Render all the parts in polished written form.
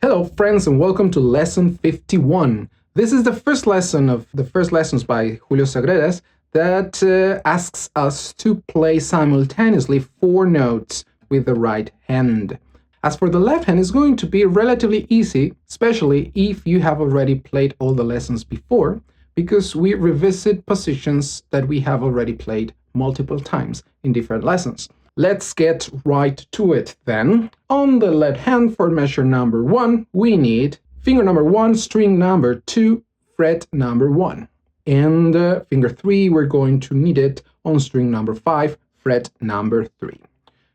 Hello, friends, and welcome to lesson 51. This is the first lesson of the first lessons by Julio Sagreras that asks us to play simultaneously four notes with the right hand. As for the left hand, it's going to be relatively easy, especially if you have already played all the lessons before, because we revisit positions that we have already played multiple times in different lessons. Let's get right to it then. On the left hand for measure number 1, we need finger number 1, string number 2, fret number 1. And finger 3, we're going to need it on string number 5, fret number 3.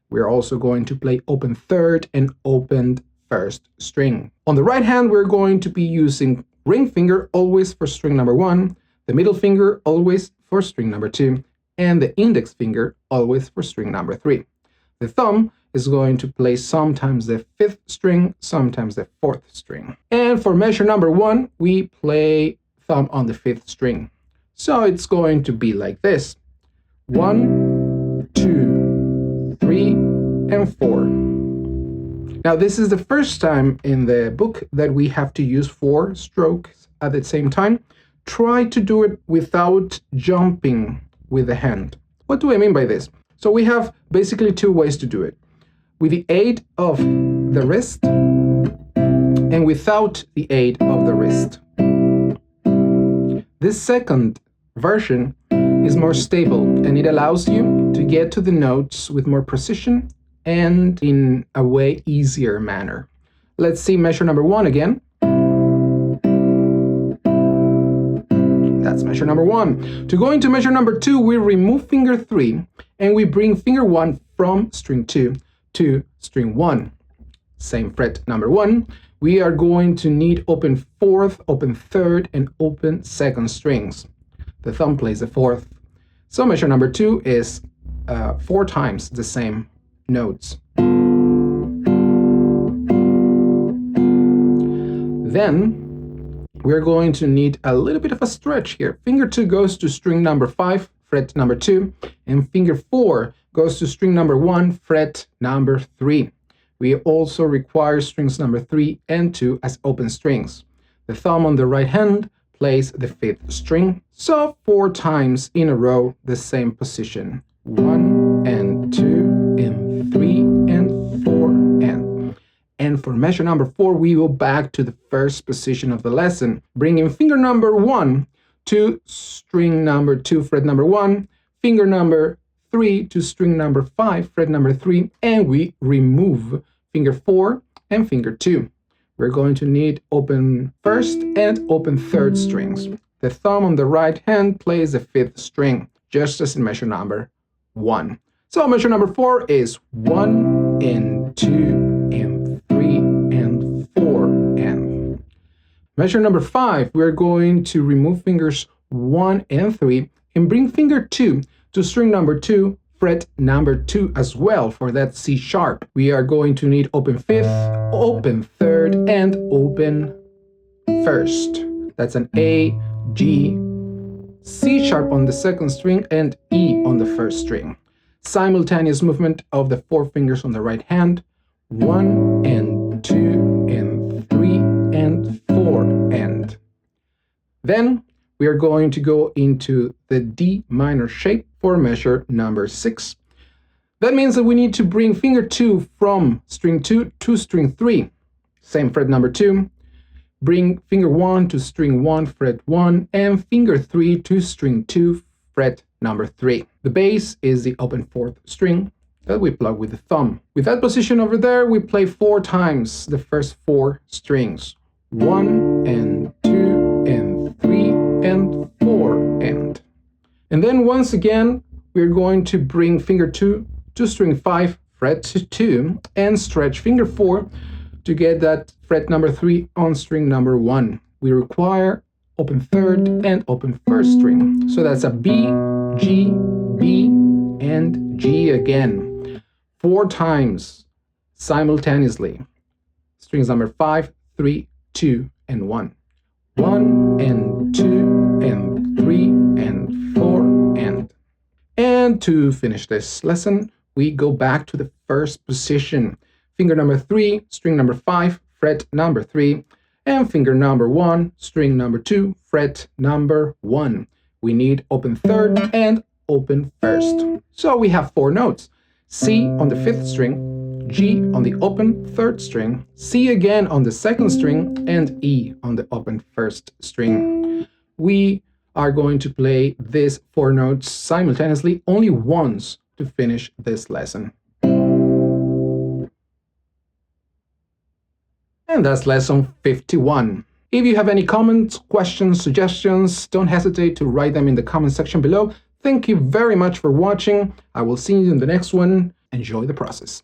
We're also going to play open third and open first string. On the right hand, we're going to be using ring finger always for string number 1, the middle finger always for string number 2, and the index finger always for string number 3. The thumb is going to play sometimes the 5th string, sometimes the 4th string. And for measure number 1, we play thumb on the 5th string. So it's going to be like this. 1, 2, 3, and 4. Now this is the first time in the book that we have to use 4 strokes at the same time. Try to do it without jumping with the hand. What do I mean by this? So we have basically 2 ways to do it. With the aid of the wrist and without the aid of the wrist. This second version is more stable and it allows you to get to the notes with more precision and in a way easier manner. Let's see measure number 1 again. That's measure number 1. To go into measure number 2, we remove finger 3 and we bring finger 1 from string 2 to string 1. Same fret number 1. We are going to need open 4th, open 3rd, and open 2nd strings. The thumb plays the 4th. So measure number 2 is 4 times the same notes. Then we're going to need a little bit of a stretch here. Finger 2 goes to string number 5, fret number 2, and finger 4 goes to string number 1, fret number 3. We also require strings number 3 and 2 as open strings. The thumb on the right hand plays the 5th string, so 4 times in a row the same position. 1 and 2 and 3 and 4 and. And for measure number 4, we go back to the first position of the lesson, bringing finger number 1 to string number 2, fret number 1, finger number 3 to string number 5, fret number 3, and we remove finger 4 and finger 2. We're going to need open first and open third strings. The thumb on the right hand plays the 5th string, just as in measure number 1. So measure number 4 is 1 and 2 and 3 and 4 and. Measure number 5, we're going to remove fingers 1 and 3 and bring finger 2 to string number 2, fret number 2 as well for that C sharp. We are going to need open 5th, open 3rd, and open 1st. That's an A, G, C sharp on the 2nd string, and E on the 1st string. Simultaneous movement of the 4 fingers on the right hand. 1 and 2 and 3 and 4 and. Then we are going to go into the D minor shape for measure number 6. That means that we need to bring finger 2 from string 2 to string 3. Same fret number 2. Bring finger 1 to string 1, fret 1, and finger 3 to string 2, fret number 3. The bass is the open 4th string that we plug with the thumb. With that position over there, we play 4 times the first 4 strings. 1 and 2 and 3 and 4 and. And then once again, we're going to bring finger 2 to string 5, fret 2, and stretch finger 4 to get that fret number 3 on string number 1. We require open 3rd and open 1st string. So that's a B, G, B, and G again. 4 times simultaneously. Strings number 5, 3, 2, and 1. 1 and 2 and 3 and 4 and. And to finish this lesson, we go back to the first position. Finger number 3, string number 5, fret number 3, and finger number 1, string number 2, fret number 1. We need open third and open first. So we have 4 notes. C on the 5th string, G on the open 3rd string, C again on the 2nd string, and E on the open 1st string. We are going to play these 4 notes simultaneously only once to finish this lesson. And that's lesson 51. If you have any comments, questions, suggestions, don't hesitate to write them in the comment section below. Thank you very much for watching. I will see you in the next one. Enjoy the process.